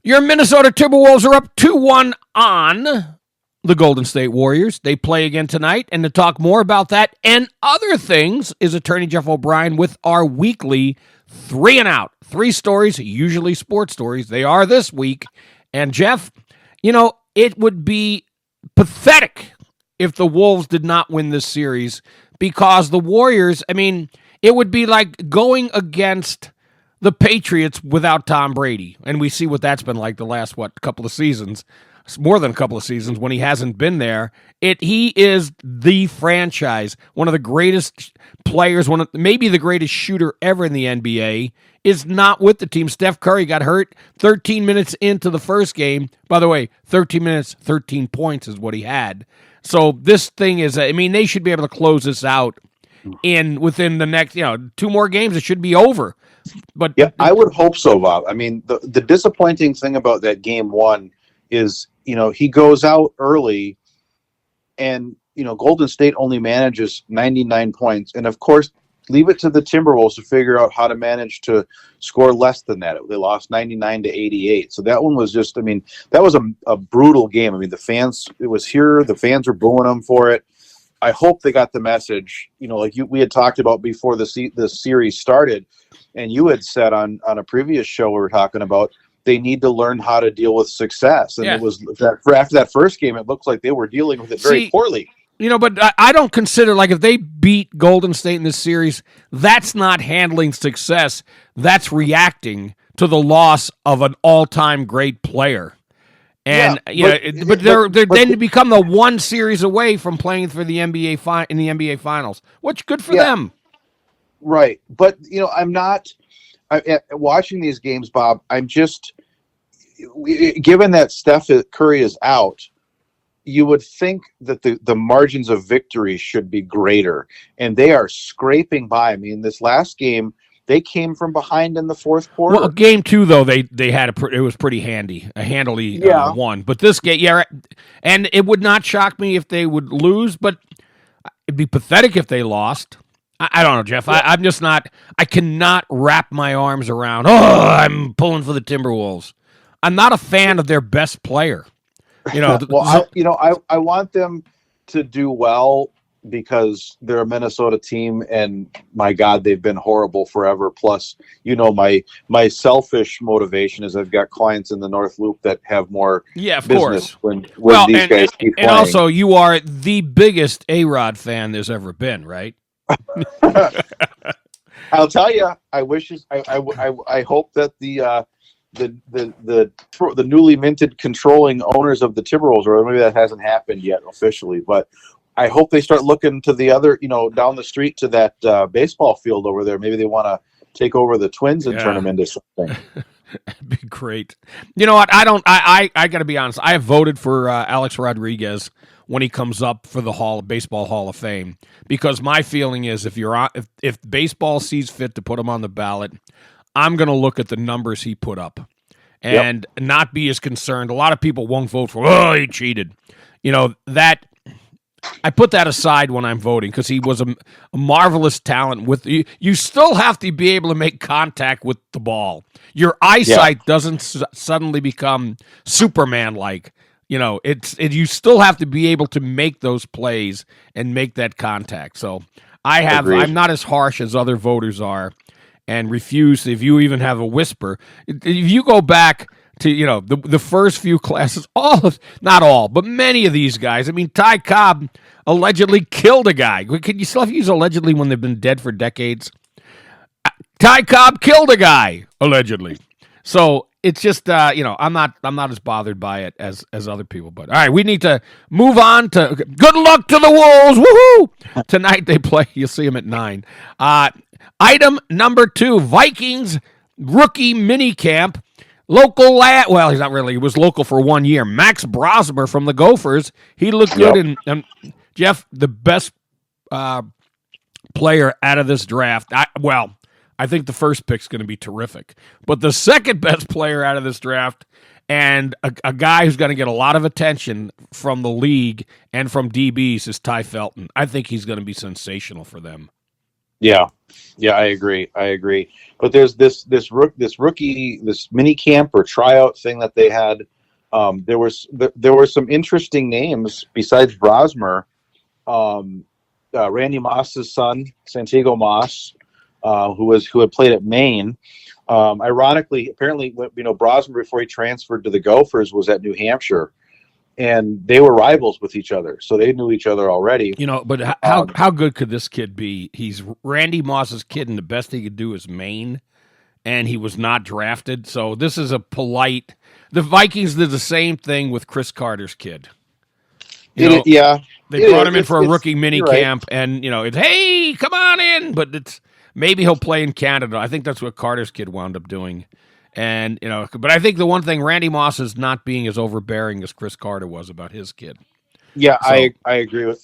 Your Minnesota Timberwolves are up 2-1 on the Golden State Warriors. They play again tonight, and to talk more about that and other things is attorney Jeff O'Brien with our weekly 3 and Out. 3 stories, usually sports stories. They are this week. And Jeff, it would be pathetic if the Wolves did not win this series because the Warriors, it would be like going against the Patriots without Tom Brady. And we see what that's been like the last, couple of seasons. More than a couple of seasons when he hasn't been there. He is the franchise, one of the greatest players, maybe the greatest shooter ever in the NBA, is not with the team. Steph Curry got hurt 13 minutes into the first game. By the way, 13 minutes, 13 points is what he had. So this thing is, they should be able to close this out within the next, 2 more games. It should be over. But yeah, I would hope so, Bob. The disappointing thing about that game 1 is, he goes out early and, Golden State only manages 99 points. And of course, leave it to the Timberwolves to figure out how to manage to score less than that. They lost 99-88. So that one was just, that was a brutal game. The fans were booing them for it. I hope they got the message, we had talked about before the series started. And you had said on a previous show we were talking about, they need to learn how to deal with success. And It was that after that first game, it looked like they were dealing with it very poorly. But I don't consider, if they beat Golden State in this series, that's not handling success. That's reacting to the loss of an all-time great player. And but they're then become the 1 series away from playing for the NBA in the NBA Finals, which good for them. Right. But I'm not watching these games, Bob. I'm just given that Steph Curry is out, you would think that the margins of victory should be greater, and they are scraping by. this last game, they came from behind in the fourth quarter. Well, game 2 though, they had it was pretty handily won. But this game, and it would not shock me if they would lose, but it'd be pathetic if they lost. I don't know, Jeff. Yeah. I'm just not. I cannot wrap my arms around. I'm pulling for the Timberwolves. I'm not a fan of their best player. I want them to do well because they're a Minnesota team, and my God, they've been horrible forever. Plus, my selfish motivation is I've got clients in the North Loop that have more business when these guys keep playing. And also, you are the biggest A-Rod fan there's ever been, right? I'll tell you, I hope that the newly minted controlling owners of the Timberwolves, or maybe that hasn't happened yet officially, but I hope they start looking to the other, down the street to that baseball field over there. Maybe they want to take over the Twins and turn them into something. That'd be great. You know what? I got to be honest. I have voted for Alex Rodriguez when he comes up for the Baseball Hall of Fame, because my feeling is if baseball sees fit to put him on the ballot, I'm going to look at the numbers he put up and not be as concerned. A lot of people won't vote for, he cheated. That I put that aside when I'm voting because he was a marvelous talent. With you still have to be able to make contact with the ball. Your eyesight doesn't suddenly become Superman-like. You still have to be able to make those plays and make that contact. So I'm not as harsh as other voters are, and refuse, if you even have a whisper. If you go back to the first few classes, not all, but many of these guys. Ty Cobb allegedly killed a guy. Can you still use allegedly when they've been dead for decades? Ty Cobb killed a guy allegedly. So it's just I'm not as bothered by it as other people. But all right, we need to move on to good luck to the Wolves. Woohoo! Tonight they play. You'll see them at 9. Item number 2: Vikings rookie mini camp. Local lad. Well, he's not really. He was local for 1 year. Max Brosmer from the Gophers. He looked good. And Jeff, the best player out of this draft. I think the first pick's going to be terrific. But the second best player out of this draft, and a guy who's going to get a lot of attention from the league and from DBs, is Ty Felton. I think he's going to be sensational for them. Yeah. Yeah, I agree. But there's this rookie this mini camp or tryout thing that they had. There were some interesting names besides Brosmer. Randy Moss's son, Montigo Moss, who had played at Maine. Ironically, apparently, Brosmer before he transferred to the Gophers was at New Hampshire, and they were rivals with each other, so they knew each other already. But how good could this kid be? He's Randy Moss's kid, and the best he could do is Maine, and he was not drafted. So this is a polite. The Vikings did the same thing with Chris Carter's kid. They brought him in for a rookie mini camp, and it's hey, come on in, but maybe he'll play in Canada. I think that's what Carter's kid wound up doing. And, but I think the one thing, Randy Moss is not being as overbearing as Chris Carter was about his kid. Yeah, so, I agree with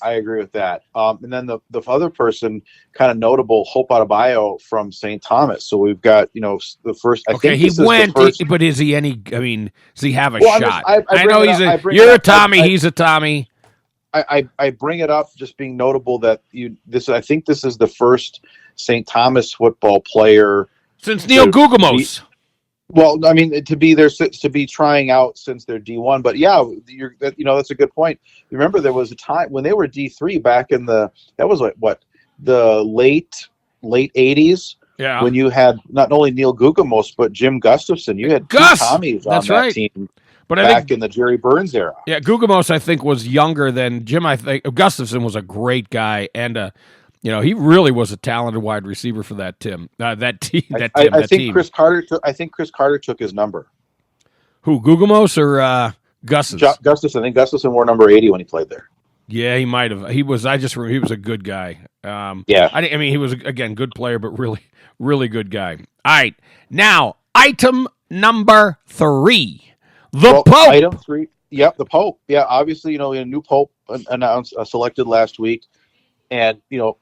that. And then the other person, kind of notable, Hope Adebayo from St. Thomas. So we've got, the first. Okay, he went, but is he any? I mean, does he have a shot? I know you're a Tommy. He's a Tommy. I bring it up just being notable that I think this is the first St. Thomas football player since Neil Gugamos. Well, I mean, to be trying out since they're D1, but yeah, that's a good point. Remember, there was a time when they were D3 back in that was the late 80s. Yeah. When you had not only Neil Gugamos but Jim Gustafson, you had Gus! two Tommies on that team. But back in the Jerry Burns era. Yeah, Gugamos I think was younger than Jim. I think Gustafson was a great guy, and he really was a talented wide receiver for that team. That team. I think Chris Carter took his number. Who, Gugamos or Gustafson? Gustafson. I think Gustafson wore number 80 when he played there. Yeah, he might have. He was. I just remember he was a good guy. Yeah. I mean, he was again good player, but really, really good guy. All right, now item number 3. The Pope. Item 3. Yep, the Pope. Yeah, obviously, a new Pope announced, selected last week, and a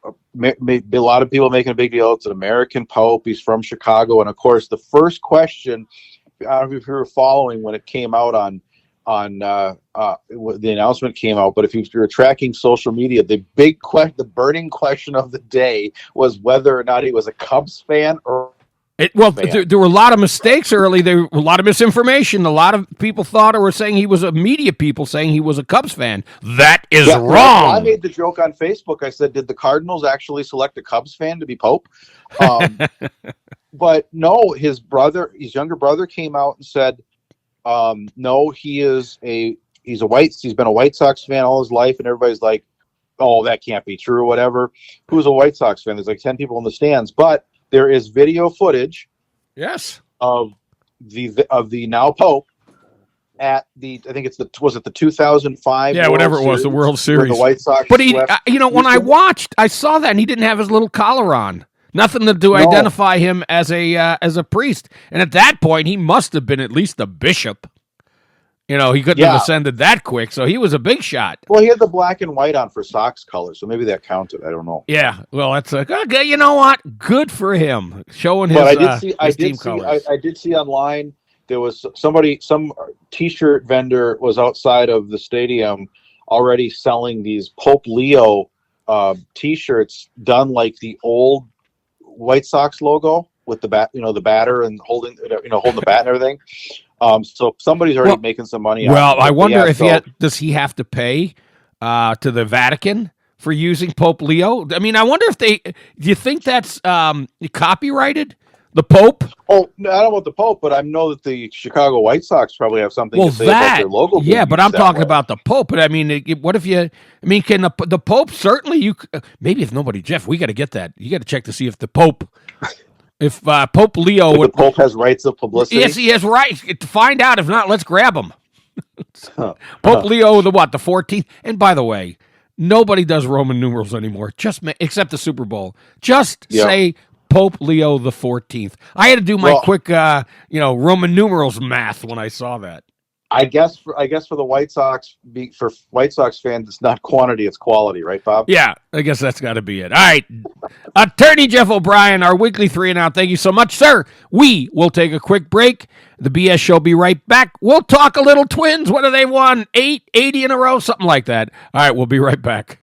lot of people making a big deal. It's an American Pope. He's from Chicago, and of course, the first question. I don't know if you were following when it came out on the announcement came out, but if you're tracking social media, the burning question of the day was whether or not he was a Cubs fan or. There were a lot of mistakes early. There were a lot of misinformation. A lot of people thought or were saying he was media people saying he was a Cubs fan. That is wrong. I made the joke on Facebook. I said, did the Cardinals actually select a Cubs fan to be Pope? But no, his younger brother came out and said, no, he's been a White Sox fan all his life, and everybody's like, oh, that can't be true or whatever. Who's a White Sox fan? There's like 10 people in the stands, but there is video footage, yes, of the now Pope at I think it's the 2005 whatever it was, the World Series, the White Sox. But he, when I saw that, and he didn't have his little collar on, nothing to identify him as a priest, and at that point he must have been at least a bishop. He couldn't have ascended that quick, so he was a big shot. Well, he had the black and white on for Sox colors, so maybe that counted. I don't know. Yeah, well, that's okay. You know what? Good for him, showing his. But I did see online there was some T-shirt vendor was outside of the stadium already selling these Pope Leo T-shirts done like the old White Sox logo with the bat, the batter and holding the bat and everything. So somebody's already making some money. Well, I wonder if does he have to pay to the Vatican for using Pope Leo? I mean, I wonder if do you think that's copyrighted? The Pope? Oh, no, I don't know about the Pope, but I know that the Chicago White Sox probably have something to say about their logo. Yeah, but I'm talking about the Pope. But I mean, what if you? I mean, can the Pope certainly maybe if nobody, Jeff, we got to get that. You got to check to see if the Pope. If Pope Leo the Pope has rights of publicity. Yes, he has rights to find out. If not, let's grab him. Pope Leo the 14th. And by the way, nobody does Roman numerals anymore. Except the Super Bowl. Just say Pope Leo the 14th. I had to do my quick, Roman numerals math when I saw that. I guess for the White Sox, for White Sox fans, it's not quantity, it's quality, right, Bob? Yeah, I guess that's got to be it. All right, Attorney Jeff O'Brien, our weekly 3 and Out. Thank you so much, sir. We will take a quick break. The BS Show will be right back. We'll talk a little Twins. What have they won? 80 in a row, something like that. All right, we'll be right back.